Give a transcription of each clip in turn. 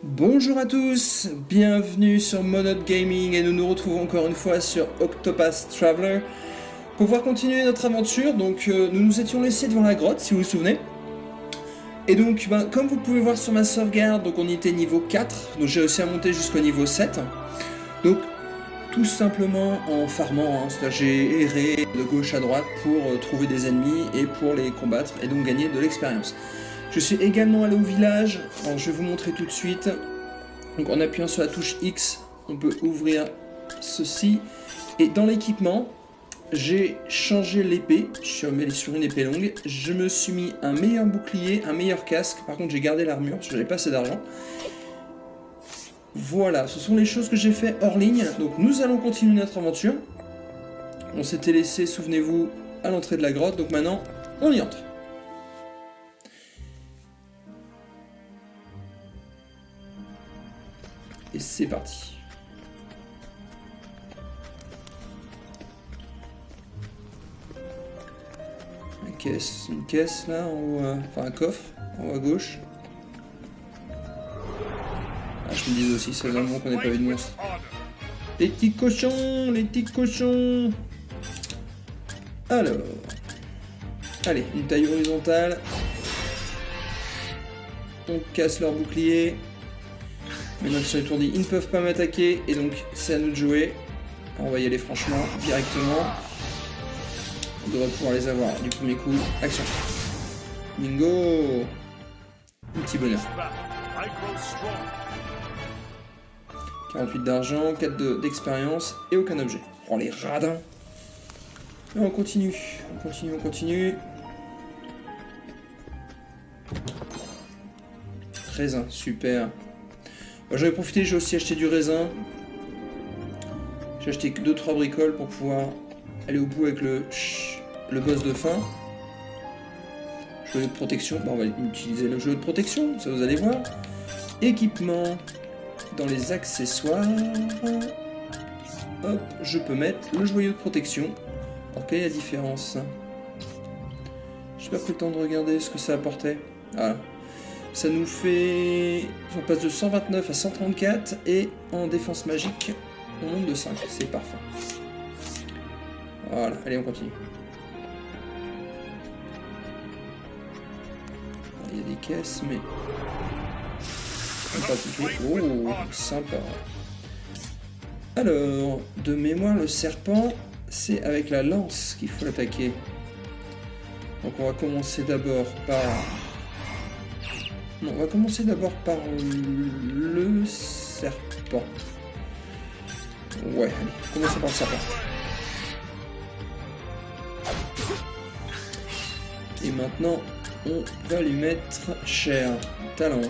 Bonjour à tous, bienvenue sur Monod Gaming et nous nous retrouvons encore une fois sur Octopath Traveler pour pouvoir continuer notre aventure. Donc nous nous étions laissés devant la grotte si vous vous souvenez. Et donc comme vous pouvez voir sur ma sauvegarde, donc on était niveau 4, donc j'ai réussi à monter jusqu'au niveau 7. Donc tout simplement en farmant, c'est-à-dire j'ai erré de gauche à droite pour trouver des ennemis et pour les combattre et donc gagner de l'expérience. Je suis également allé au village, alors je vais vous montrer tout de suite. Donc en appuyant sur la touche X, on peut ouvrir ceci. Et dans l'équipement, j'ai changé l'épée, je suis remis sur une épée longue. Je me suis mis un meilleur bouclier, un meilleur casque, par contre j'ai gardé l'armure, parce que j'avais pas assez d'argent. Voilà, ce sont les choses que j'ai fait hors ligne. Donc nous allons continuer notre aventure. On s'était laissé, souvenez-vous, à l'entrée de la grotte, donc maintenant on y entre. Et c'est parti. Une caisse là, en haut, enfin un coffre, en haut à gauche. Ah, je me dis aussi, c'est vraiment qu'on n'ait pas vu de monstre. Les petits cochons, les petits cochons. Alors. Allez, une taille horizontale. On casse leur bouclier. Maintenant qu'ils sont étourdis, ils ne peuvent pas m'attaquer et donc c'est à nous de jouer. On va y aller franchement, directement. On devrait pouvoir les avoir du premier coup. Action. Bingo. Un petit bonheur. 48 d'argent, 4 d'expérience et aucun objet. Oh les radins. Et on continue, on continue, on continue. Raisin, super. J'en ai profité, j'ai aussi acheté du raisin. J'ai acheté 2-3 bricoles pour pouvoir aller au bout avec le boss de fin. Jeu de protection, bon, on va utiliser le jeu de protection, ça vous allez voir. Équipement, dans les accessoires. Hop, je peux mettre le joyau de protection. Alors quelle est la différence? Je n'ai pas pris le temps de regarder ce que ça apportait. Voilà. Ça nous fait... On passe de 129 à 134 et en défense magique, on monte de 5. C'est parfait. Voilà, allez, on continue. Il y a des caisses, mais... Oh, sympa. Alors, de mémoire, le serpent, c'est avec la lance qu'il faut l'attaquer. Donc on va commencer d'abord par... Non, on va commencer d'abord par le serpent. Ouais, allez, commençons par le serpent. Et maintenant, on va lui mettre cher. Talent.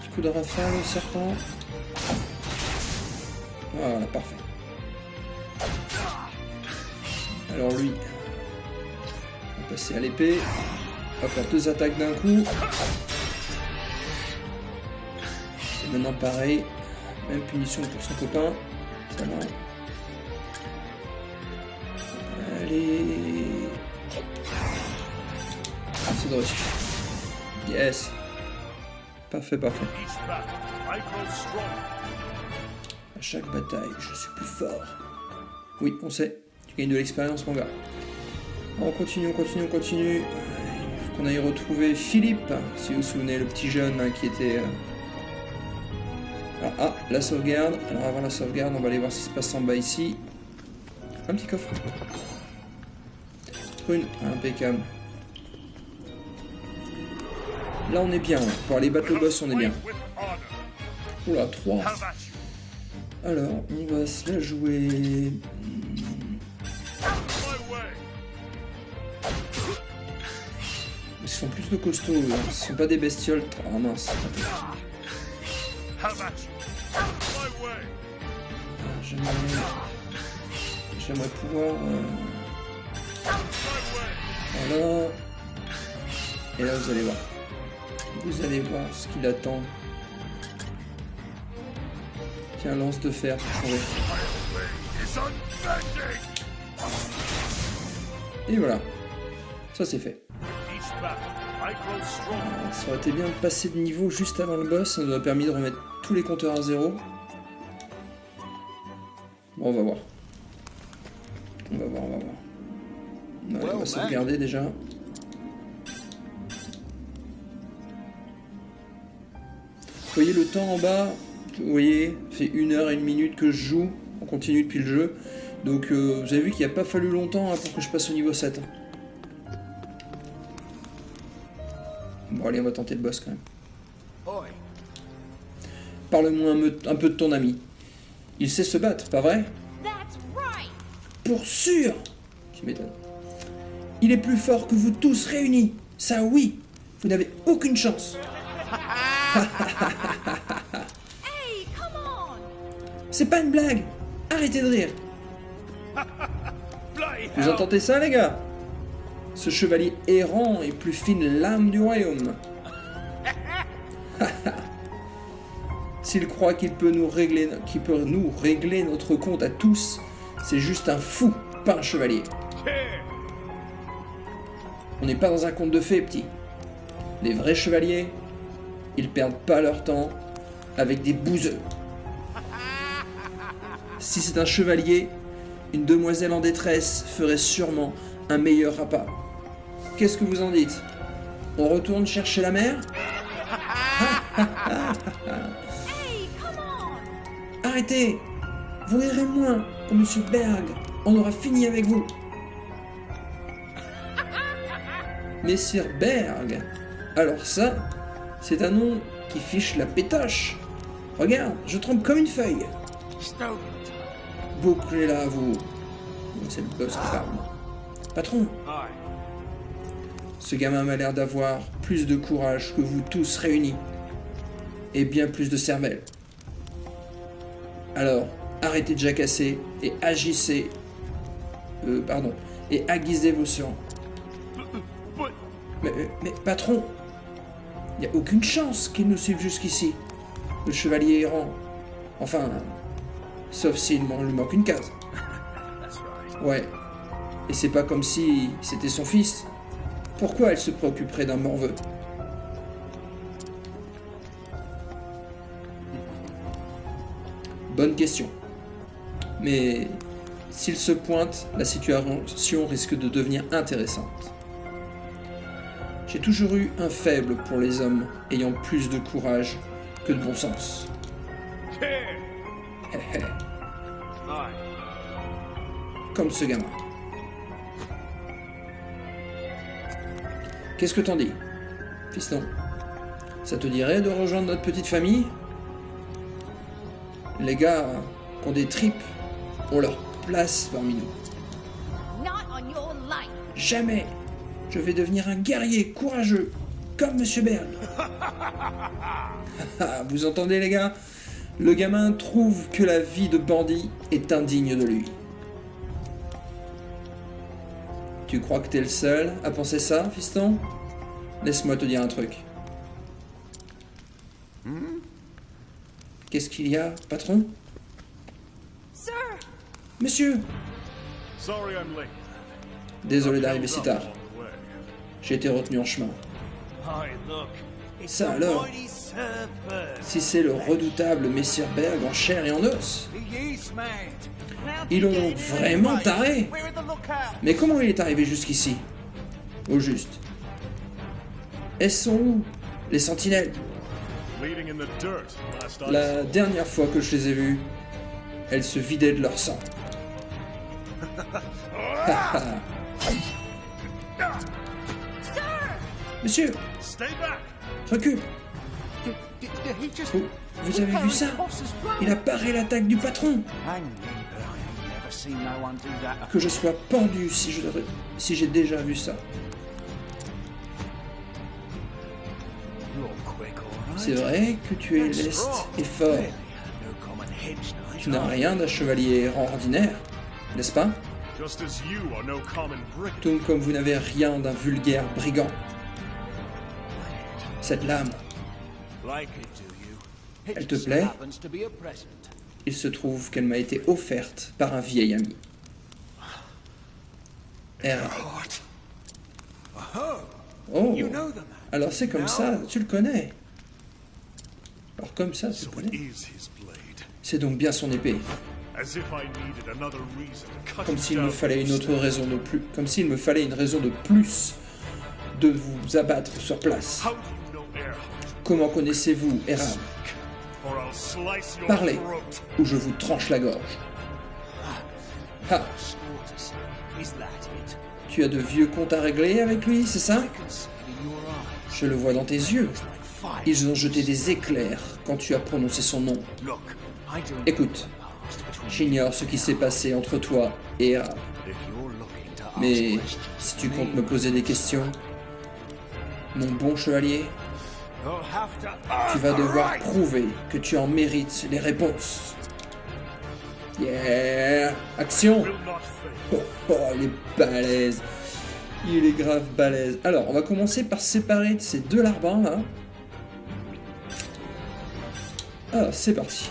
Petit coup de rafale au serpent. Voilà, parfait. Alors lui, on va passer à l'épée. On va faire 2 attaques d'un coup. Et maintenant pareil. Même punition pour son copain. Talent. Allez. C'est de reçu. Yes. Parfait, parfait. À chaque bataille, je suis plus fort. Oui, on sait. Tu gagnes de l'expérience, mon gars. On continue, on continue, on continue. On aille retrouver Philippe, si vous vous souvenez, le petit jeune hein, qui était... Ah, la sauvegarde. Alors avant la sauvegarde, on va aller voir ce qui se passe en bas ici. Un petit coffre. Prune, impeccable. Là on est bien, hein. Pour aller battre le boss on est bien. Oula, 3. Alors, on va se la jouer... Ils sont plus de costauds, là. Ils sont pas des bestioles. Oh mince. J'aimerais pouvoir... Voilà. Et là vous allez voir. Vous allez voir ce qu'il attend. Tiens, lance de fer pour changer. Et voilà. Ça c'est fait. Ça aurait été bien de passer de niveau juste avant le boss, ça nous a permis de remettre tous les compteurs à zéro. Bon, on va voir. On va voir. Ouais, on va sauvegarder déjà. Vous voyez le temps en bas, vous voyez, ça fait 1 heure et 1 minute que je joue, on continue depuis le jeu. Donc vous avez vu qu'il n'a pas fallu longtemps pour que je passe au niveau 7. Bon allez, on va tenter le boss quand même. Parle-moi un peu de ton ami. Il sait se battre, pas vrai? Pour sûr! Tu m'étonnes. Il est plus fort que vous tous réunis. Ça oui, vous n'avez aucune chance. C'est pas une blague. Arrêtez de rire. Vous entendez ça, les gars? Ce chevalier errant est plus fine lame du royaume. S'il croit qu'il peut nous régler notre compte à tous, c'est juste un fou, pas un chevalier. On n'est pas dans un conte de fées, petit. Les vrais chevaliers, ils perdent pas leur temps avec des bouseux. Si c'est un chevalier, une demoiselle en détresse ferait sûrement un meilleur appât. Qu'est-ce que vous en dites? On retourne chercher la mère? Arrêtez! Vous rirez moins pour Monsieur Berg. On aura fini avec vous. Messire Berg? Alors ça, c'est un nom qui fiche la pétoche. Regarde, je tremble comme une feuille. Bouclez-la à vous. C'est le boss qui parle. Patron. Ce gamin m'a l'air d'avoir plus de courage que vous tous réunis. Et bien plus de cervelle. Alors, arrêtez de jacasser et agissez... et aiguisez vos sueurs. Mais patron, il n'y a aucune chance qu'il nous suive jusqu'ici. Le chevalier errant. Enfin, sauf s'il lui manque une case. Ouais. Et c'est pas comme si c'était son fils. Pourquoi elle se préoccuperait d'un morveux? Bonne question. Mais s'il se pointe, la situation risque de devenir intéressante. J'ai toujours eu un faible pour les hommes ayant plus de courage que de bon sens. Comme ce gamin. Qu'est-ce que t'en dis, fiston? Ça te dirait de rejoindre notre petite famille? Les gars qui ont des tripes ont leur place parmi nous. Jamais! Je vais devenir un guerrier courageux, comme Monsieur Berg. Vous entendez, les gars? Le gamin trouve que la vie de bandit est indigne de lui. Tu crois que t'es le seul à penser ça, fiston? Laisse-moi te dire un truc. Qu'est-ce qu'il y a, patron? Monsieur! Désolé d'arriver si tard. J'ai été retenu en chemin. Ça alors? Si c'est le redoutable Messire Berg en chair et en os? Ils l'ont donc vraiment taré? Mais comment il est arrivé jusqu'ici? Au juste. Elles sont où, les sentinelles? La dernière fois que je les ai vues, elles se vidaient de leur sang. Monsieur! Recule! Vous avez vu ça? Il a paré l'attaque du patron! Que je sois pendu si j'ai déjà vu ça. C'est vrai que tu es leste et fort. Tu n'as rien d'un chevalier errant ordinaire, n'est-ce pas? Tout comme vous n'avez rien d'un vulgaire brigand. Cette lame, elle te plaît? Il se trouve qu'elle m'a été offerte par un vieil ami. Oh, alors c'est comme ça, tu le connais. Alors comme ça, tu le connais. C'est donc bien son épée. Comme s'il me fallait une autre raison de plus. Comme s'il me fallait une raison de plus de vous abattre sur place. Comment connaissez-vous Erab? Parlez, ou je vous tranche la gorge. Ah. Tu as de vieux comptes à régler avec lui, c'est ça? Je le vois dans tes yeux. Ils ont jeté des éclairs quand tu as prononcé son nom. Écoute, j'ignore ce qui s'est passé entre toi et Erab. Mais si tu comptes me poser des questions, mon bon chevalier, tu vas devoir prouver que tu en mérites les réponses. Yeah! Action! Oh, il est balèze. Il est grave balèze. Alors, on va commencer par séparer ces deux larbins là. Alors, c'est parti.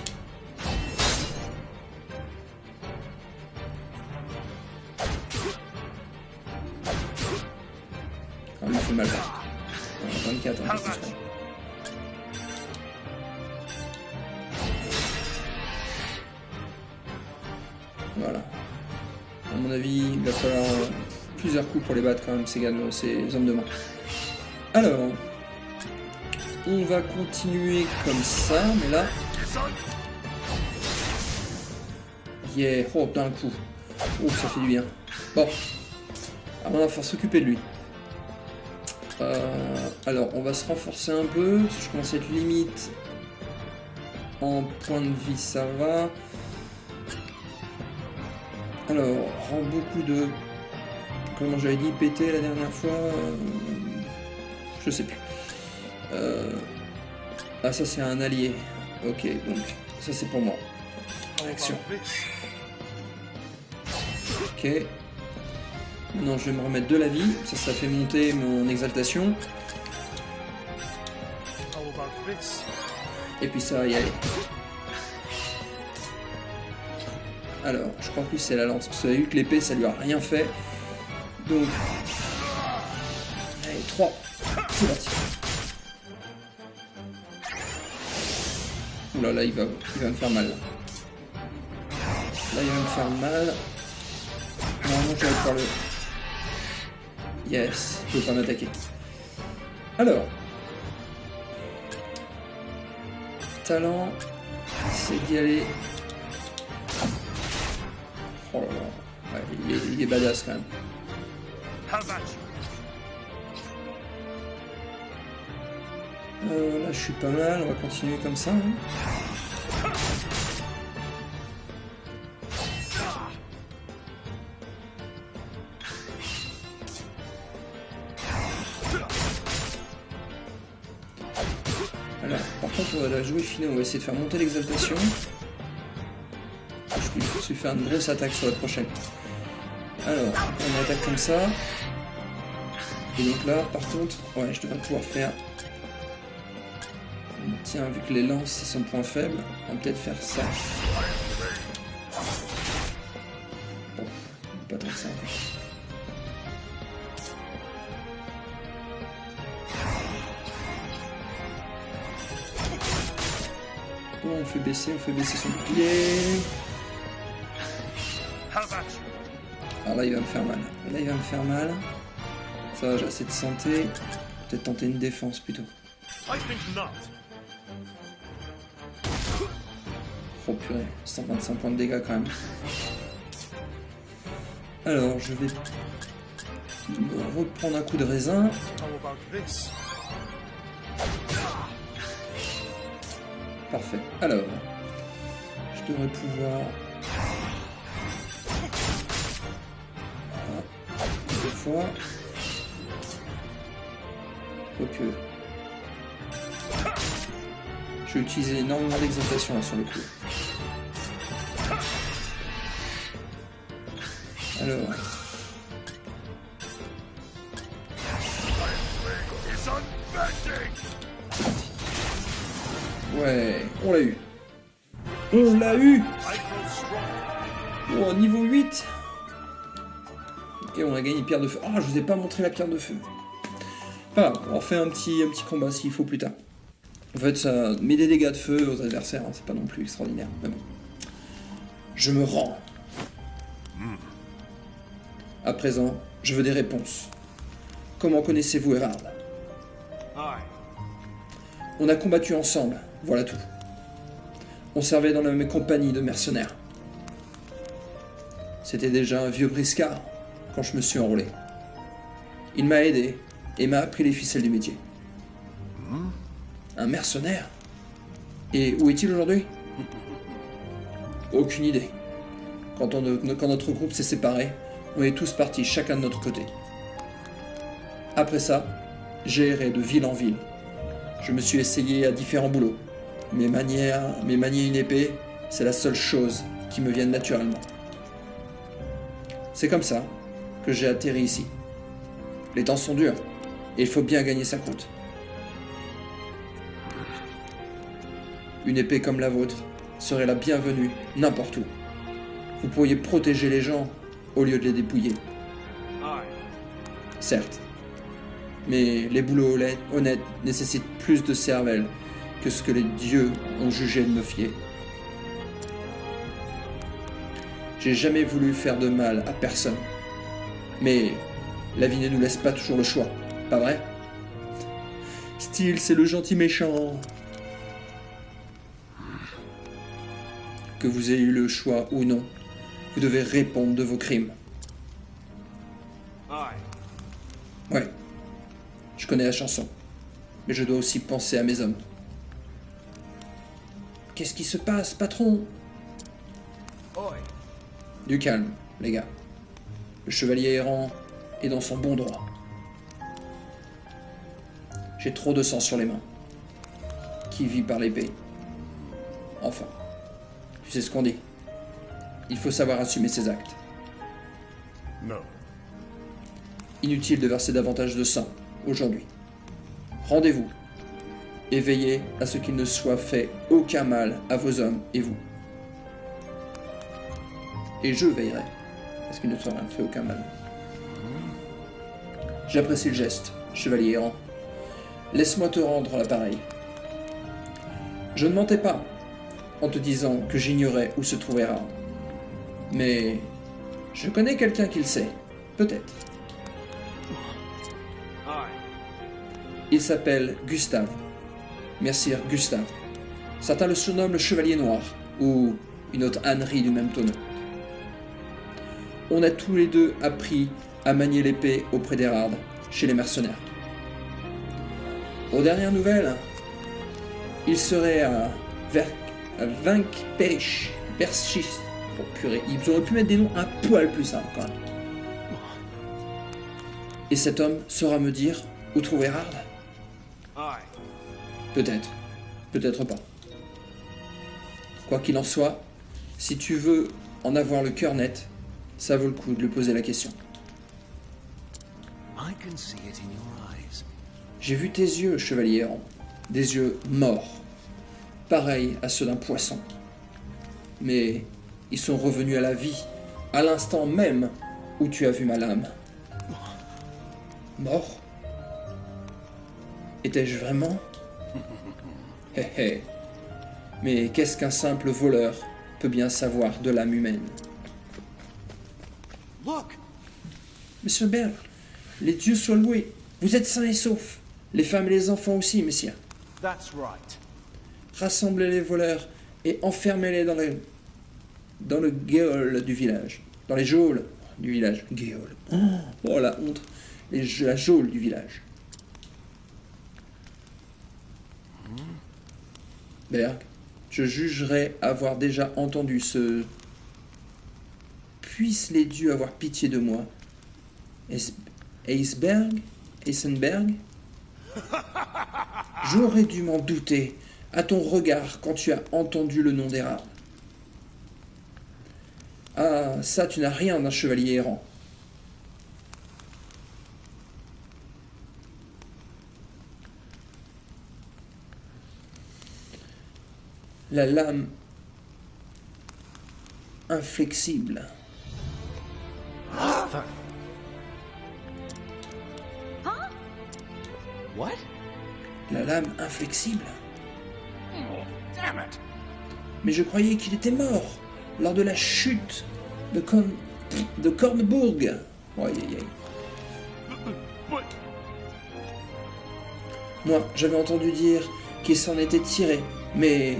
Ah, il fait mal. 24, hein, c'est ça. Voilà. À mon avis, il va falloir plusieurs coups pour les battre quand même, ces hommes de main. Alors, on va continuer comme ça, mais là... Yeah, oh, d'un coup. Oh, ça fait du bien. Bon. Alors, on va falloir s'occuper de lui. Alors, on va se renforcer un peu, parce que je commence à être limite en point de vie, ça va. Alors, rend beaucoup de... Comment j'avais dit, péter la dernière fois je sais plus. Ah, ça c'est un allié. Ok, donc ça c'est pour moi. Action. Ok. Maintenant je vais me remettre de la vie. Ça fait monter mon exaltation. Et puis ça va y aller. Alors, je crois que lui c'est la lance, parce que vous avez vu que l'épée ça lui a rien fait. Donc... Allez, 3. C'est parti. Oula, là il va me faire mal. Là il va me faire mal. Normalement je vais pouvoir le... Yes, il peut pas m'attaquer. Alors... Talent, c'est d'y aller... Oh là là, ouais, il est badass quand même. Là je suis pas mal, on va continuer comme ça. Hein. Alors, par contre on va la jouer finale, on va essayer de faire monter l'exaltation. Je vais faire une grosse attaque sur la prochaine. Alors, on attaque comme ça. Et donc là, par contre, ouais, je devrais pouvoir faire... Tiens, vu que les lances, c'est son point faible, on va peut-être faire ça. Bon, pas tant que ça encore. Bon, on fait baisser son bouclier. Ah là il va me faire mal. Ça va, j'ai assez de santé. Peut-être tenter une défense plutôt. Oh purée, 125 points de dégâts quand même. Alors je vais reprendre un coup de raisin. Parfait. Alors, je devrais pouvoir... Deux fois. Ok. Je vais utiliser énormément d'exaltation là sur le coup. Alors. Ouais, on l'a eu. On l'a eu. Oh, niveau 8. Ok, on a gagné pierre de feu. Ah, je vous ai pas montré la pierre de feu. Pas grave, on fait un petit combat s'il faut plus tard. En fait, ça met des dégâts de feu aux adversaires, hein, c'est pas non plus extraordinaire, mais bon. Je me rends. À présent, je veux des réponses. Comment connaissez-vous Erard? On a combattu ensemble, voilà tout. On servait dans la même compagnie de mercenaires. C'était déjà un vieux briscard quand je me suis enrôlé. Il m'a aidé et m'a appris les ficelles du métier. Un mercenaire? Et où est-il aujourd'hui? Aucune idée. Quand notre groupe s'est séparé, on est tous partis, chacun de notre côté. Après ça, j'ai erré de ville en ville. Je me suis essayé à différents boulots. Mais manier une épée, c'est la seule chose qui me vienne naturellement. C'est comme ça que j'ai atterri ici. Les temps sont durs, et il faut bien gagner sa croûte. Une épée comme la vôtre serait la bienvenue n'importe où. Vous pourriez protéger les gens au lieu de les dépouiller. Certes, mais les boulots honnêtes nécessitent plus de cervelle que ce que les dieux ont jugé de me fier. J'ai jamais voulu faire de mal à personne. Mais la vie ne nous laisse pas toujours le choix, pas vrai? Style, c'est le gentil méchant. Que vous ayez eu le choix ou non, vous devez répondre de vos crimes. Ouais, je connais la chanson, mais je dois aussi penser à mes hommes. Qu'est-ce qui se passe, patron? Du calme, les gars. Le chevalier errant est dans son bon droit. J'ai trop de sang sur les mains. Qui vit par l'épée? Enfin, tu sais ce qu'on dit. Il faut savoir assumer ses actes. Non. Inutile de verser davantage de sang, aujourd'hui. Rendez-vous, et veillez à ce qu'il ne soit fait aucun mal à vos hommes et vous. Et je veillerai à ce qu'il ne soit fait aucun mal. J'apprécie le geste, chevalier errant. Laisse-moi te rendre l'appareil. Je ne mentais pas en te disant que j'ignorais où se trouvait Erard. Mais je connais quelqu'un qui le sait, peut-être. Il s'appelle Gustave. Messire Gustave. Certains le surnomment le Chevalier Noir, ou une autre ânerie du même tonneau. On a tous les deux appris à manier l'épée auprès d'Erard, chez les mercenaires. Aux dernières nouvelles, il serait à Vankperich, Berchis. Oh purée, ils auraient pu mettre des noms un poil plus simples quand même. Et cet homme saura me dire où trouver Erard? Peut-être, peut-être pas. Quoi qu'il en soit, si tu veux en avoir le cœur net, ça vaut le coup de lui poser la question. J'ai vu tes yeux, chevalier errant, des yeux morts, pareils à ceux d'un poisson. Mais ils sont revenus à la vie, à l'instant même où tu as vu ma lame. Mort? Étais-je vraiment? Hé hé. Mais qu'est-ce qu'un simple voleur peut bien savoir de l'âme humaine? Monsieur Berg, les dieux soient loués. Vous êtes sains et saufs. Les femmes et les enfants aussi, messieurs. Rassemblez les voleurs et enfermez-les dans le geôle du village. Dans les geôles du village. Geôle. Oh la honte. La geôle du village. Berg, je jugerais avoir déjà entendu ce... Puissent les dieux avoir pitié de moi. Eisenberg? J'aurais dû m'en douter à ton regard quand tu as entendu le nom d'Erard. Ah, ça, tu n'as rien d'un chevalier errant. La lame inflexible. What? La lame inflexible. Oh, damn it! Mais je croyais qu'il était mort lors de la chute de Kornburg. Aïe aïe aïe. But Moi, j'avais entendu dire qu'il s'en était tiré, mais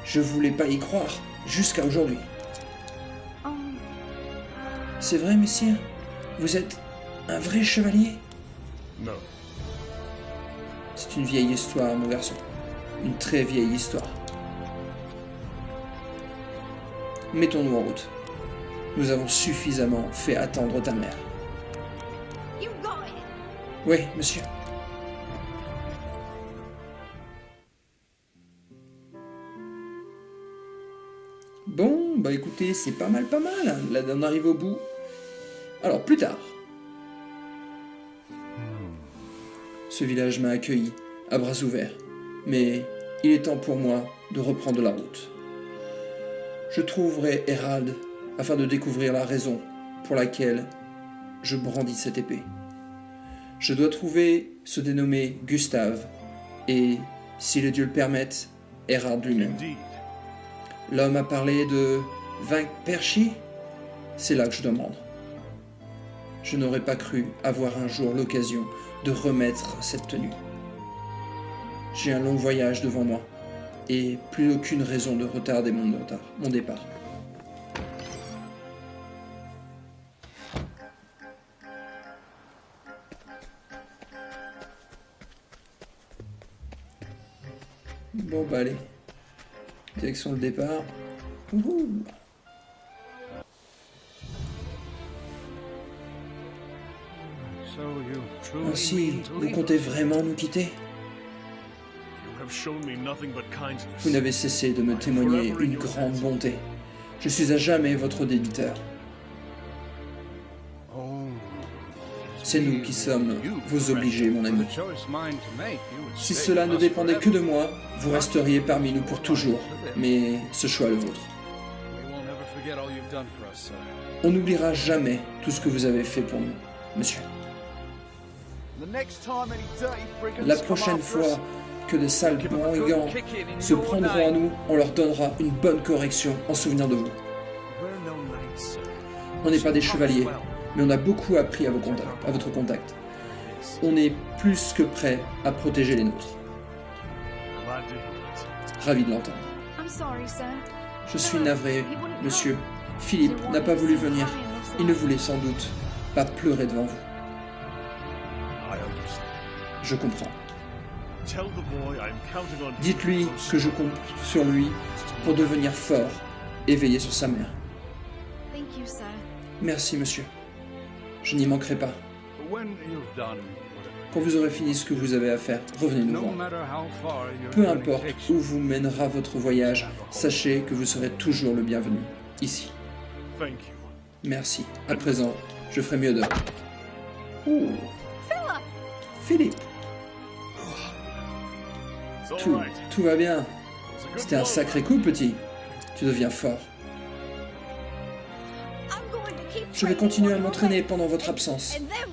je voulais pas y croire jusqu'à aujourd'hui. C'est vrai, messire? Vous êtes un vrai chevalier? no. C'est une vieille histoire, mon garçon. Une très vieille histoire. Mettons-nous en route. Nous avons suffisamment fait attendre ta mère. You got it. Oui, monsieur. Bon, bah écoutez, c'est pas mal, hein. Là, on arrive au bout. Alors, plus tard. Ce village m'a accueilli, à bras ouverts. Mais il est temps pour moi de reprendre la route. Je trouverai Hérald afin de découvrir la raison pour laquelle je brandis cette épée. Je dois trouver ce dénommé Gustave et, si les dieux le permettent, Hérald lui-même. Indeed. L'homme a parlé de Perchi. C'est là que je dois me rendre. Je n'aurais pas cru avoir un jour l'occasion de remettre cette tenue. J'ai un long voyage devant moi et plus aucune raison de retarder mon départ. Bon bah allez, direction le départ. Wouhou. So you truly Ainsi, mean to vous leave comptez us? vraiment nous quitter? You have shown me nothing but kindness. Vous n'avez cessé de me témoigner une grande bonté. Je suis à jamais votre débiteur. Oh. C'est nous qui sommes vos obligés, mon ami. The choice mine to make, you would Si stay cela with ne us dépendait que forever. de moi, vous resteriez parmi nous pour toujours. Mais ce choix est le vôtre. We will never forget all you've done for us, sir. On n'oubliera jamais tout ce que vous avez fait pour nous, monsieur. The next time any dirty brigands La come prochaine after us, fois que de sales give 'em a good brigands kicking in se your prendront à name. nous, on leur donnera une bonne correction en souvenir de vous. We're no knights, sir. On n'est pas des chevaliers, mais on a beaucoup appris à votre contact. On est plus que prêt à protéger les nôtres. Glad to hear it. Ravi de l'entendre. I'm sorry, sir. Je suis navré, monsieur. Philippe n'a pas voulu venir. Il ne voulait sans doute pas pleurer devant vous. I understand. Je comprends. Tell the boy I'm counting on you. Dites-lui que je compte sur lui pour devenir fort et veiller sur sa mère. Thank you, sir. Merci, monsieur. Je n'y manquerai pas. But when you've done whatever, Quand vous aurez fini ce que vous avez à faire, revenez nous no voir. matter how far your Peu journey importe takes où you, vous mènera votre voyage, sachez que vous serez toujours le bienvenu, ici. Thank you. Merci. À présent, je ferai mieux d'eux. Oh, Philip! Philippe, It's all tout, right. tout va bien. It was a good C'était un blow. sacré coup, petit. Tu deviens fort. I'm going to keep Je vais training continuer à while you're m'entraîner away. pendant votre absence. And then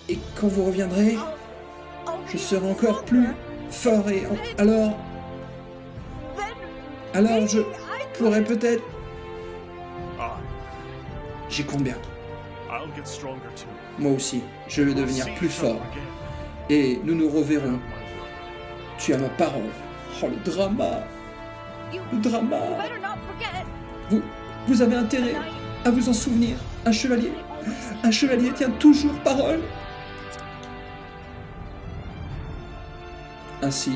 Et quand vous reviendrez, I'll je be serai encore stronger. plus fort et alors Then je I pourrais peut-être... Ah, J'y compte bien. I'll get stronger too. Moi aussi, je vais devenir See plus each other fort. again. Et nous nous reverrons. My word. Tu as ma parole. Oh, le drama. You Le drama. better not forget. Vous avez intérêt à vous en souvenir. Un chevalier tient toujours parole. Ainsi,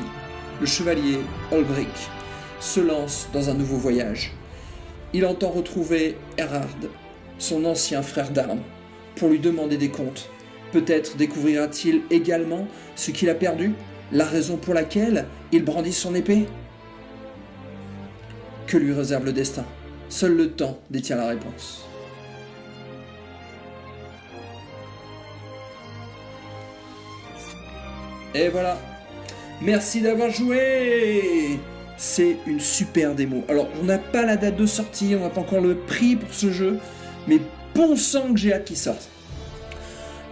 le chevalier Olbrich se lance dans un nouveau voyage. Il entend retrouver Erhard, son ancien frère d'armes, pour lui demander des comptes. Peut-être découvrira-t-il également ce qu'il a perdu, la raison pour laquelle il brandit son épée. Que lui réserve le destin? Seul le temps détient la réponse. Et voilà. Merci d'avoir joué. C'est une super démo. Alors, on n'a pas la date de sortie, on n'a pas encore le prix pour ce jeu, mais bon sang que j'ai hâte qu'il sorte.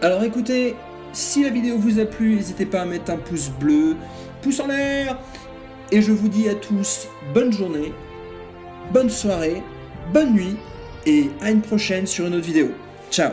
Alors écoutez, Si la vidéo vous a plu, n'hésitez pas à mettre un pouce bleu, pouce en l'air. Et je vous dis à tous bonne journée, bonne soirée, bonne nuit et à une prochaine sur une autre vidéo. Ciao.